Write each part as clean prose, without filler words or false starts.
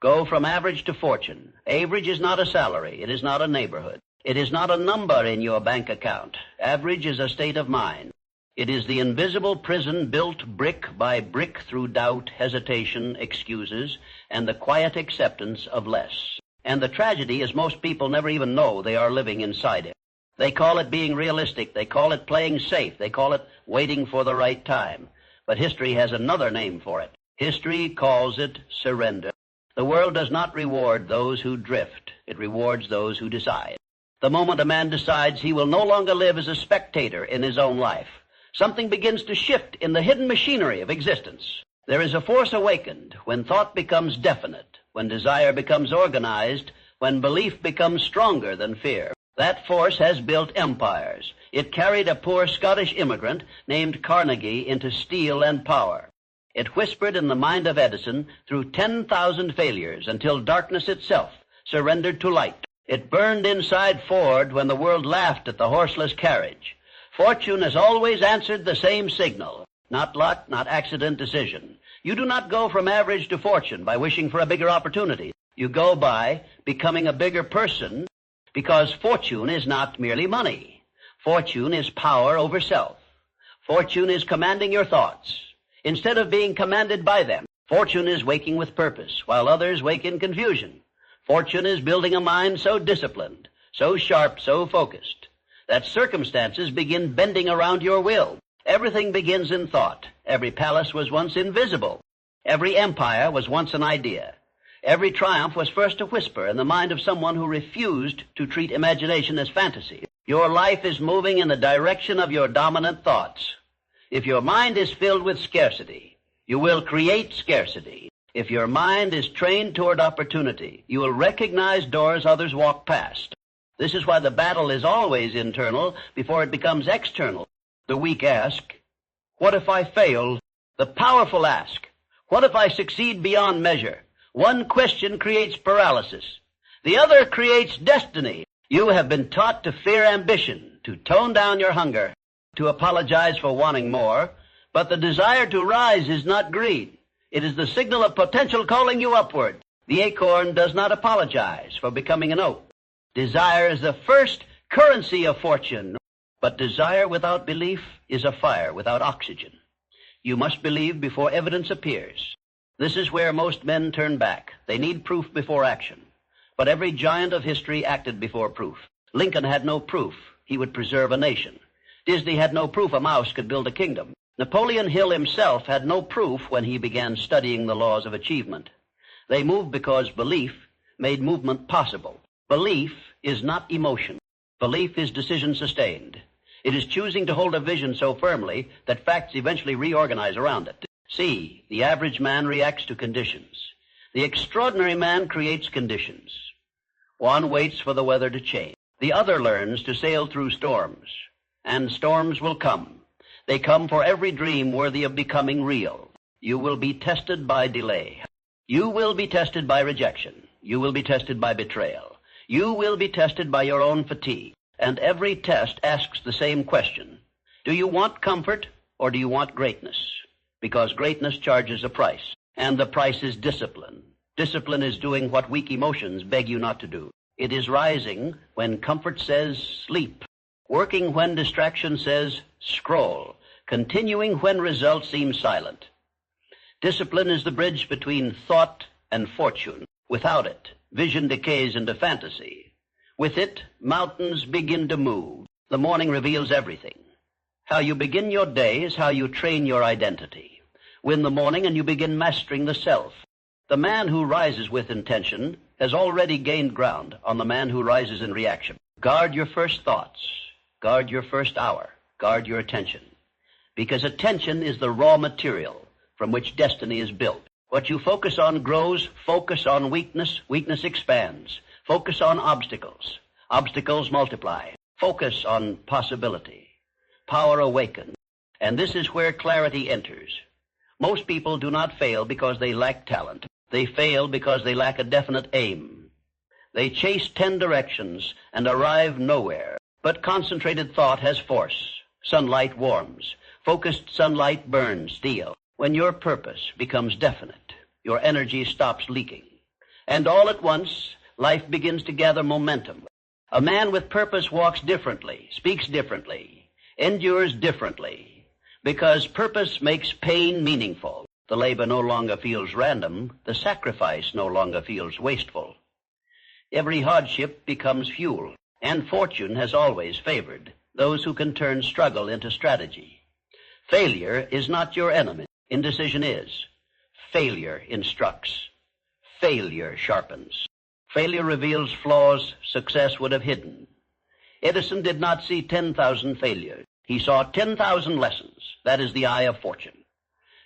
Go from average to fortune. Average is not a salary. It is not a neighborhood. It is not a number in your bank account. Average is a state of mind. It is the invisible prison built brick by brick through doubt, hesitation, excuses, and the quiet acceptance of less. And the tragedy is most people never even know they are living inside it. They call it being realistic. They call it playing safe. They call it waiting for the right time. But history has another name for it. History calls it surrender. The world does not reward those who drift. It rewards those who decide. The moment a man decides he will no longer live as a spectator in his own life, something begins to shift in the hidden machinery of existence. There is a force awakened when thought becomes definite, when desire becomes organized, when belief becomes stronger than fear. That force has built empires. It carried a poor Scottish immigrant named Carnegie into steel and power. It whispered in the mind of Edison through 10,000 failures until darkness itself surrendered to light. It burned inside Ford when the world laughed at the horseless carriage. Fortune has always answered the same signal. Not luck, not accident, decision. You do not go from average to fortune by wishing for a bigger opportunity. You go by becoming a bigger person, because fortune is not merely money. Fortune is power over self. Fortune is commanding your thoughts instead of being commanded by them. Fortune is waking with purpose, while others wake in confusion. Fortune is building a mind so disciplined, so sharp, so focused, that circumstances begin bending around your will. Everything begins in thought. Every palace was once invisible. Every empire was once an idea. Every triumph was first a whisper in the mind of someone who refused to treat imagination as fantasy. Your life is moving in the direction of your dominant thoughts. If your mind is filled with scarcity, you will create scarcity. If your mind is trained toward opportunity, you will recognize doors others walk past. This is why the battle is always internal before it becomes external. The weak ask, what if I fail? The powerful ask, what if I succeed beyond measure? One question creates paralysis. The other creates destiny. You have been taught to fear ambition, to tone down your hunger, to apologize for wanting more, but the desire to rise is not greed. It is the signal of potential calling you upward. The acorn does not apologize for becoming an oak. Desire is the first currency of fortune, but desire without belief is a fire without oxygen. You must believe before evidence appears. This is where most men turn back. They need proof before action. But every giant of history acted before proof. Lincoln had no proof he would preserve a nation. Disney had no proof a mouse could build a kingdom. Napoleon Hill himself had no proof when he began studying the laws of achievement. They moved because belief made movement possible. Belief is not emotion. Belief is decision sustained. It is choosing to hold a vision so firmly that facts eventually reorganize around it. See, the average man reacts to conditions. The extraordinary man creates conditions. One waits for the weather to change. The other learns to sail through storms. And storms will come. They come for every dream worthy of becoming real. You will be tested by delay. You will be tested by rejection. You will be tested by betrayal. You will be tested by your own fatigue. And every test asks the same question. Do you want comfort or do you want greatness? Because greatness charges a price. And the price is discipline. Discipline is doing what weak emotions beg you not to do. It is rising when comfort says sleep. Working when distraction says scroll. Continuing when results seem silent. Discipline is the bridge between thought and fortune. Without it, vision decays into fantasy. With it, mountains begin to move. The morning reveals everything. How you begin your day is how you train your identity. Win the morning and you begin mastering the self. The man who rises with intention has already gained ground on the man who rises in reaction. Guard your first thoughts. Guard your first hour. Guard your attention. Because attention is the raw material from which destiny is built. What you focus on grows. Focus on weakness. Weakness expands. Focus on obstacles. Obstacles multiply. Focus on possibility. Power awakens. And this is where clarity enters. Most people do not fail because they lack talent. They fail because they lack a definite aim. They chase 10 directions and arrive nowhere. But concentrated thought has force. Sunlight warms. Focused sunlight burns steel. When your purpose becomes definite, your energy stops leaking. And all at once, life begins to gather momentum. A man with purpose walks differently, speaks differently, endures differently, because purpose makes pain meaningful. The labor no longer feels random. The sacrifice no longer feels wasteful. Every hardship becomes fuel, and fortune has always favored those who can turn struggle into strategy. Failure is not your enemy. Indecision is. Failure instructs. Failure sharpens. Failure reveals flaws success would have hidden. Edison did not see 10,000 failures. He saw 10,000 lessons. That is the eye of fortune.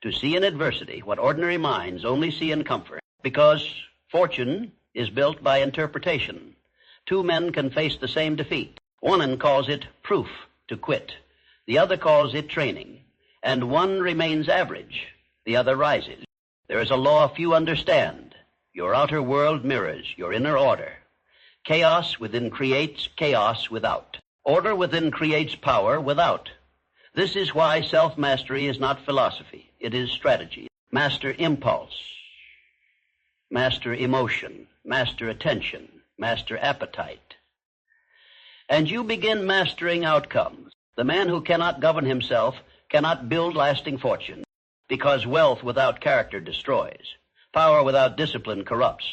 To see in adversity what ordinary minds only see in comfort, because fortune is built by interpretation. Two men can face the same defeat. One calls it proof to quit. The other calls it training. And one remains average. The other rises. There is a law few understand. Your outer world mirrors your inner order. Chaos within creates chaos without. Order within creates power without. This is why self-mastery is not philosophy. It is strategy. Master impulse. Master emotion. Master attention. Master appetite. And you begin mastering outcomes. The man who cannot govern himself cannot build lasting fortune, because wealth without character destroys. Power without discipline corrupts.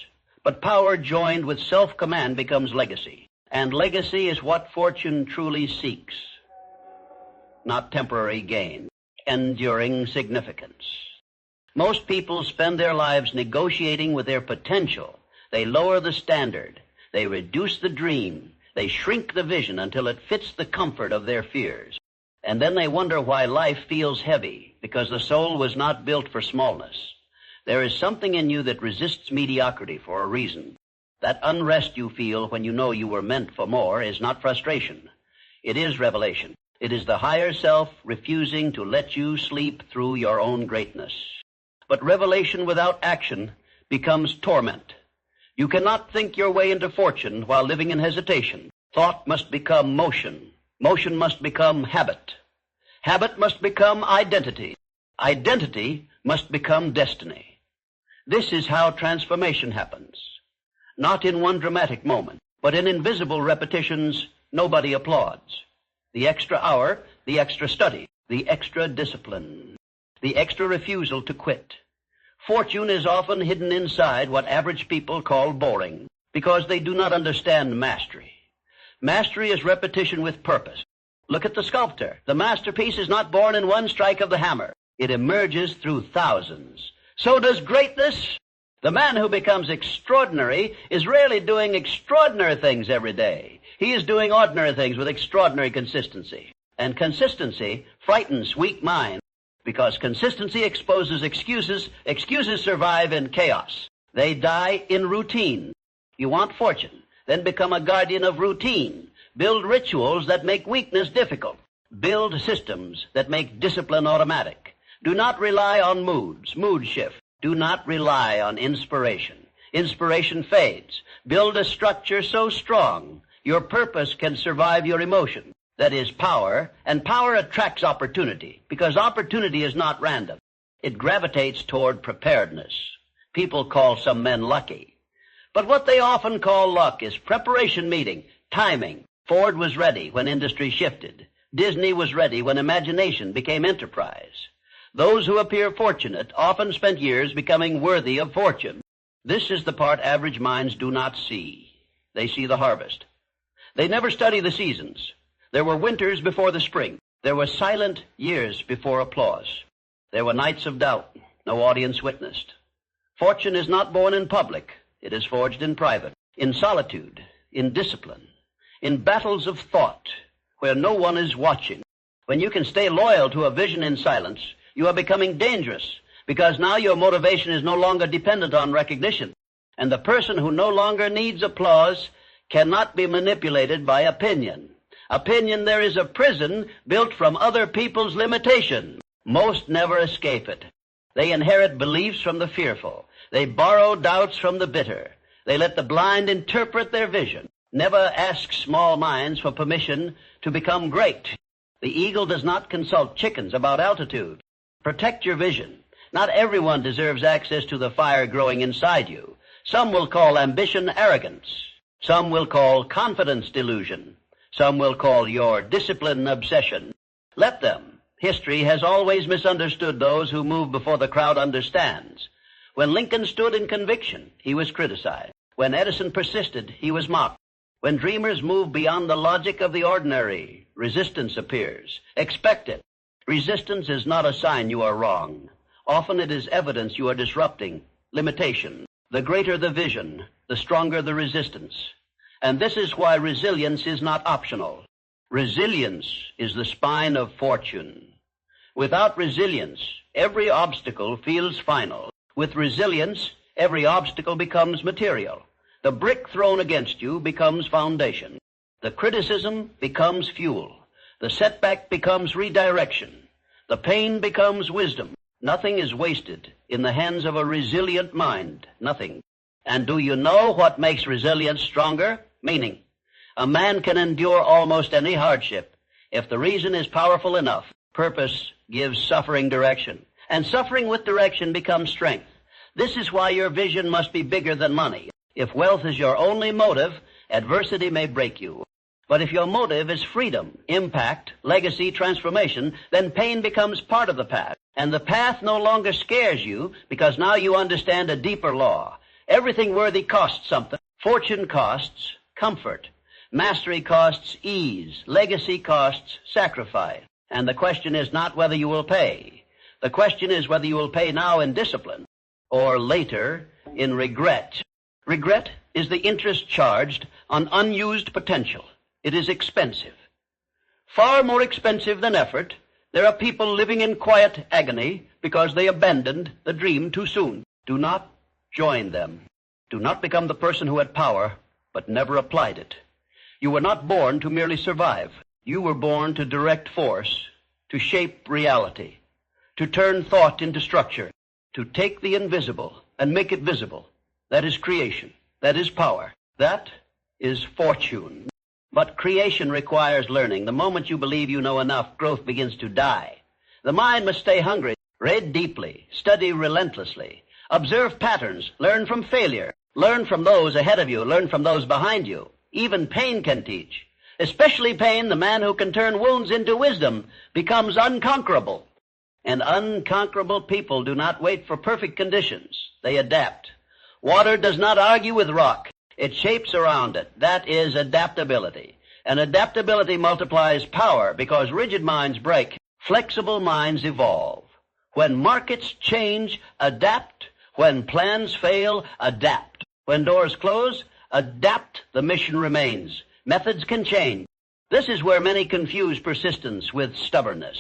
But power joined with self-command becomes legacy. And legacy is what fortune truly seeks. Not temporary gain, enduring significance. Most people spend their lives negotiating with their potential. They lower the standard. They reduce the dream. They shrink the vision until it fits the comfort of their fears. And then they wonder why life feels heavy, because the soul was not built for smallness. There is something in you that resists mediocrity for a reason. That unrest you feel when you know you were meant for more is not frustration. It is revelation. It is the higher self refusing to let you sleep through your own greatness. But revelation without action becomes torment. You cannot think your way into fortune while living in hesitation. Thought must become motion. Motion must become habit. Habit must become identity. Identity must become destiny. This is how transformation happens. Not in one dramatic moment, but in invisible repetitions nobody applauds. The extra hour, the extra study, the extra discipline, the extra refusal to quit. Fortune is often hidden inside what average people call boring, because they do not understand mastery. Mastery is repetition with purpose. Look at the sculptor. The masterpiece is not born in one strike of the hammer. It emerges through thousands. So does greatness. The man who becomes extraordinary is rarely doing extraordinary things every day. He is doing ordinary things with extraordinary consistency. And consistency frightens weak minds, because consistency exposes excuses. Excuses survive in chaos. They die in routine. You want fortune, then become a guardian of routine. Build rituals that make weakness difficult. Build systems that make discipline automatic. Do not rely on moods. Mood shift. Do not rely on inspiration. Inspiration fades. Build a structure so strong your purpose can survive your emotion. That is power, and power attracts opportunity, because opportunity is not random. It gravitates toward preparedness. People call some men lucky. But what they often call luck is preparation meeting, timing. Ford was ready when industry shifted. Disney was ready when imagination became enterprise. Those who appear fortunate often spent years becoming worthy of fortune. This is the part average minds do not see. They see the harvest. They never study the seasons. There were winters before the spring. There were silent years before applause. There were nights of doubt no audience witnessed. Fortune is not born in public. It is forged in private, in solitude, in discipline, in battles of thought where no one is watching. When you can stay loyal to a vision in silence, you are becoming dangerous, because now your motivation is no longer dependent on recognition. And the person who no longer needs applause cannot be manipulated by opinion. Opinion, there is a prison built from other people's limitation. Most never escape it. They inherit beliefs from the fearful. They borrow doubts from the bitter. They let the blind interpret their vision. Never ask small minds for permission to become great. The eagle does not consult chickens about altitude. Protect your vision. Not everyone deserves access to the fire growing inside you. Some will call ambition arrogance. Some will call confidence delusion. Some will call your discipline obsession. Let them. History has always misunderstood those who move before the crowd understands. When Lincoln stood in conviction, he was criticized. When Edison persisted, he was mocked. When dreamers move beyond the logic of the ordinary, resistance appears. Expect it. Resistance is not a sign you are wrong. Often it is evidence you are disrupting. Limitation. The greater the vision, the stronger the resistance. And this is why resilience is not optional. Resilience is the spine of fortune. Without resilience, every obstacle feels final. With resilience, every obstacle becomes material. The brick thrown against you becomes foundation. The criticism becomes fuel. The setback becomes redirection. The pain becomes wisdom. Nothing is wasted in the hands of a resilient mind. Nothing. And do you know what makes resilience stronger? Meaning. A man can endure almost any hardship if the reason is powerful enough. Purpose gives suffering direction, and suffering with direction becomes strength. This is why your vision must be bigger than money. If wealth is your only motive, adversity may break you. But if your motive is freedom, impact, legacy, transformation, then pain becomes part of the path. And the path no longer scares you because now you understand a deeper law. Everything worthy costs something. Fortune costs comfort. Mastery costs ease. Legacy costs sacrifice. And the question is not whether you will pay. The question is whether you will pay now in discipline or later in regret. Regret is the interest charged on unused potential. It is expensive. Far more expensive than effort. There are people living in quiet agony because they abandoned the dream too soon. Do not join them. Do not become the person who had power but never applied it. You were not born to merely survive. You were born to direct force, to shape reality, to turn thought into structure, to take the invisible and make it visible. That is creation. That is power. That is fortune. But creation requires learning. The moment you believe you know enough, growth begins to die. The mind must stay hungry. Read deeply. Study relentlessly. Observe patterns. Learn from failure. Learn from those ahead of you. Learn from those behind you. Even pain can teach. Especially pain, the man who can turn wounds into wisdom becomes unconquerable. And unconquerable people do not wait for perfect conditions. They adapt. Water does not argue with rock. It shapes around it. That is adaptability. And adaptability multiplies power because rigid minds break. Flexible minds evolve. When markets change, adapt. When plans fail, adapt. When doors close, adapt. The mission remains. Methods can change. This is where many confuse persistence with stubbornness.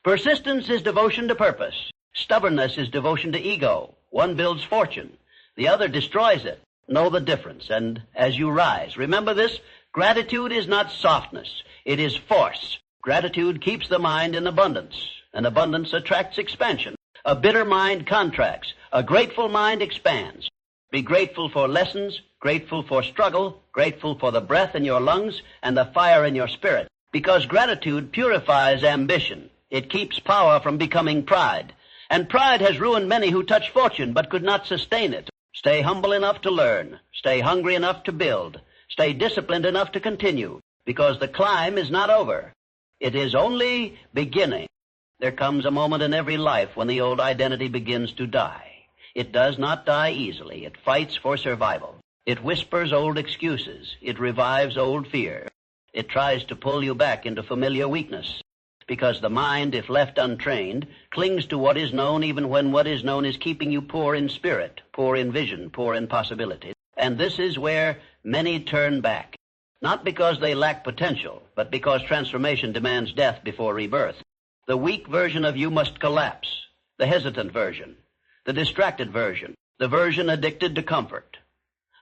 Persistence is devotion to purpose. Stubbornness is devotion to ego. One builds fortune. The other destroys it. Know the difference, and as you rise, remember this, gratitude is not softness, it is force. Gratitude keeps the mind in abundance, and abundance attracts expansion. A bitter mind contracts, a grateful mind expands. Be grateful for lessons, grateful for struggle, grateful for the breath in your lungs and the fire in your spirit, because gratitude purifies ambition. It keeps power from becoming pride, and pride has ruined many who touched fortune but could not sustain it. Stay humble enough to learn. Stay hungry enough to build. Stay disciplined enough to continue, because the climb is not over. It is only beginning. There comes a moment in every life when the old identity begins to die. It does not die easily. It fights for survival. It whispers old excuses. It revives old fear. It tries to pull you back into familiar weakness, because the mind, if left untrained, clings to what is known even when what is known is keeping you poor in spirit, poor in vision, poor in possibility. And this is where many turn back, not because they lack potential, but because transformation demands death before rebirth. The weak version of you must collapse, the hesitant version, the distracted version, the version addicted to comfort,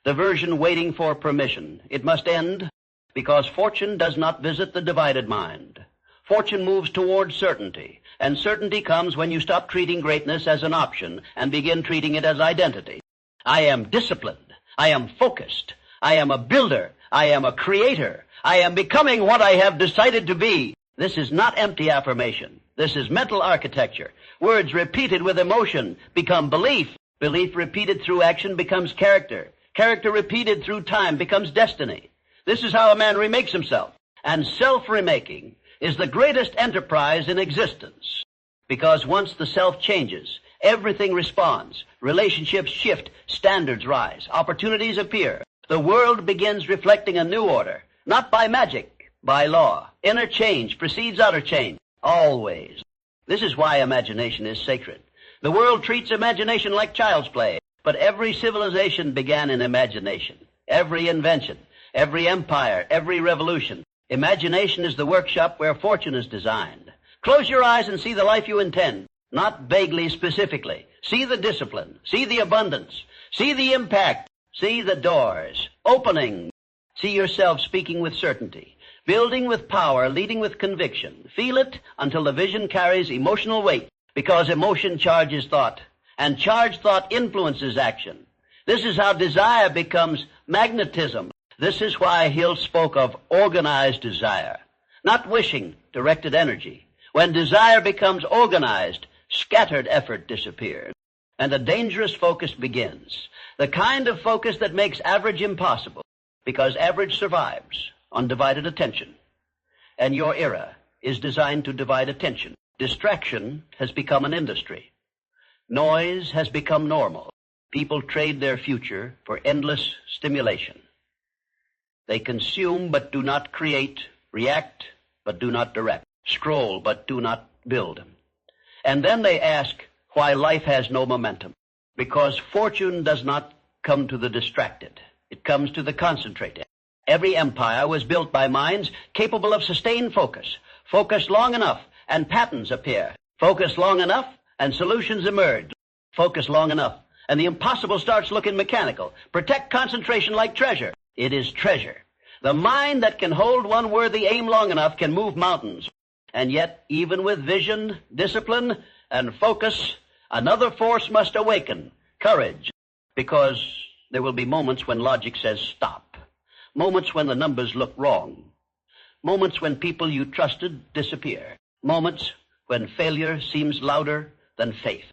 the version waiting for permission. It must end because fortune does not visit the divided mind. Fortune moves towards certainty, and certainty comes when you stop treating greatness as an option and begin treating it as identity. I am disciplined. I am focused. I am a builder. I am a creator. I am becoming what I have decided to be. This is not empty affirmation. This is mental architecture. Words repeated with emotion become belief. Belief repeated through action becomes character. Character repeated through time becomes destiny. This is how a man remakes himself. And self-remaking is the greatest enterprise in existence. Because once the self changes, everything responds. Relationships shift, standards rise, opportunities appear. The world begins reflecting a new order, not by magic, by law. Inner change precedes outer change, always. This is why imagination is sacred. The world treats imagination like child's play, but every civilization began in imagination. Every invention, every empire, every revolution. Imagination is the workshop where fortune is designed. Close your eyes and see the life you intend, not vaguely, specifically. See the discipline, see the abundance, see the impact, see the doors, opening. See yourself speaking with certainty, building with power, leading with conviction. Feel it until the vision carries emotional weight, because emotion charges thought, and charged thought influences action. This is how desire becomes magnetism. This is why Hill spoke of organized desire, not wishing, directed energy. When desire becomes organized, scattered effort disappears, and a dangerous focus begins. The kind of focus that makes average impossible, because average survives on divided attention. And your era is designed to divide attention. Distraction has become an industry. Noise has become normal. People trade their future for endless stimulation. They consume but do not create, react but do not direct, scroll but do not build. And then they ask why life has no momentum. Because fortune does not come to the distracted. It comes to the concentrated. Every empire was built by minds capable of sustained focus. Focus long enough and patterns appear. Focus long enough and solutions emerge. Focus long enough and the impossible starts looking mechanical. Protect concentration like treasure. It is treasure. The mind that can hold one worthy aim long enough can move mountains. And yet, even with vision, discipline, and focus, another force must awaken, courage, because there will be moments when logic says stop, moments when the numbers look wrong, moments when people you trusted disappear, moments when failure seems louder than faith.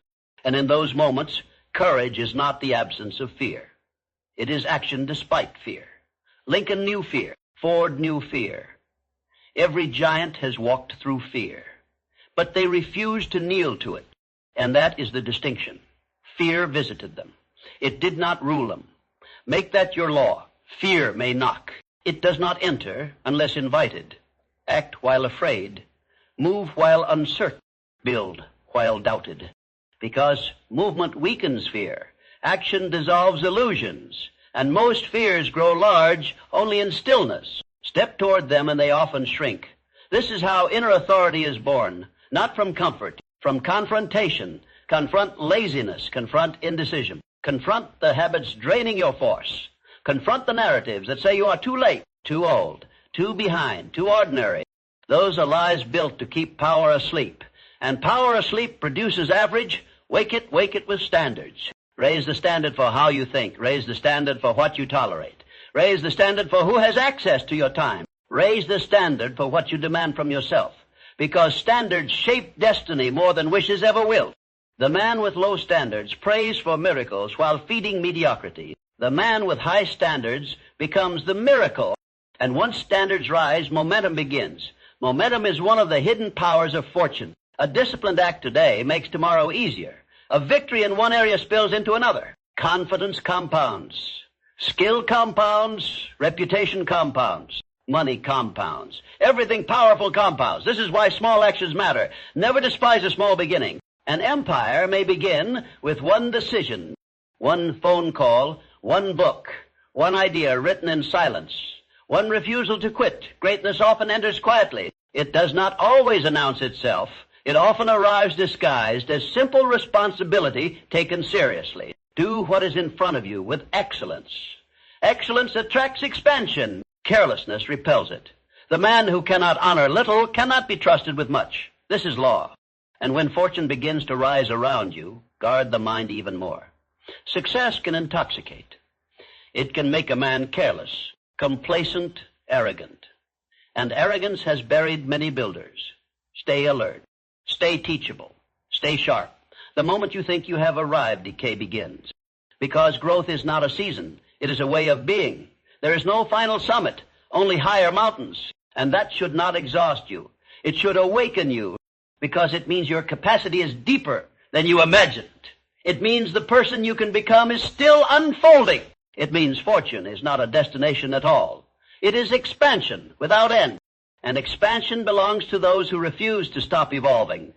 And in those moments, courage is not the absence of fear. It is action despite fear. Lincoln knew fear. Ford knew fear. Every giant has walked through fear, but they refused to kneel to it. And that is the distinction. Fear visited them. It did not rule them. Make that your law. Fear may knock. It does not enter unless invited. Act while afraid. Move while uncertain. Build while doubted. Because movement weakens fear. Action dissolves illusions. And most fears grow large only in stillness. Step toward them and they often shrink. This is how inner authority is born. Not from comfort, from confrontation. Confront laziness, confront indecision. Confront the habits draining your force. Confront the narratives that say you are too late, too old, too behind, too ordinary. Those are lies built to keep power asleep. And power asleep produces average. Wake it with standards. Raise the standard for how you think. Raise the standard for what you tolerate. Raise the standard for who has access to your time. Raise the standard for what you demand from yourself. Because standards shape destiny more than wishes ever will. The man with low standards prays for miracles while feeding mediocrity. The man with high standards becomes the miracle. And once standards rise, momentum begins. Momentum is one of the hidden powers of fortune. A disciplined act today makes tomorrow easier. A victory in one area spills into another. Confidence compounds. Skill compounds. Reputation compounds. Money compounds. Everything powerful compounds. This is why small actions matter. Never despise a small beginning. An empire may begin with one decision, one phone call, one book, one idea written in silence, one refusal to quit. Greatness often enters quietly. It does not always announce itself. It often arrives disguised as simple responsibility taken seriously. Do what is in front of you with excellence. Excellence attracts expansion. Carelessness repels it. The man who cannot honor little cannot be trusted with much. This is law. And when fortune begins to rise around you, guard the mind even more. Success can intoxicate. It can make a man careless, complacent, arrogant. And arrogance has buried many builders. Stay alert. Stay teachable. Stay sharp. The moment you think you have arrived, decay begins. Because growth is not a season. It is a way of being. There is no final summit, only higher mountains. And that should not exhaust you. It should awaken you, because it means your capacity is deeper than you imagined. It means the person you can become is still unfolding. It means fortune is not a destination at all. It is expansion without end. And expansion belongs to those who refuse to stop evolving.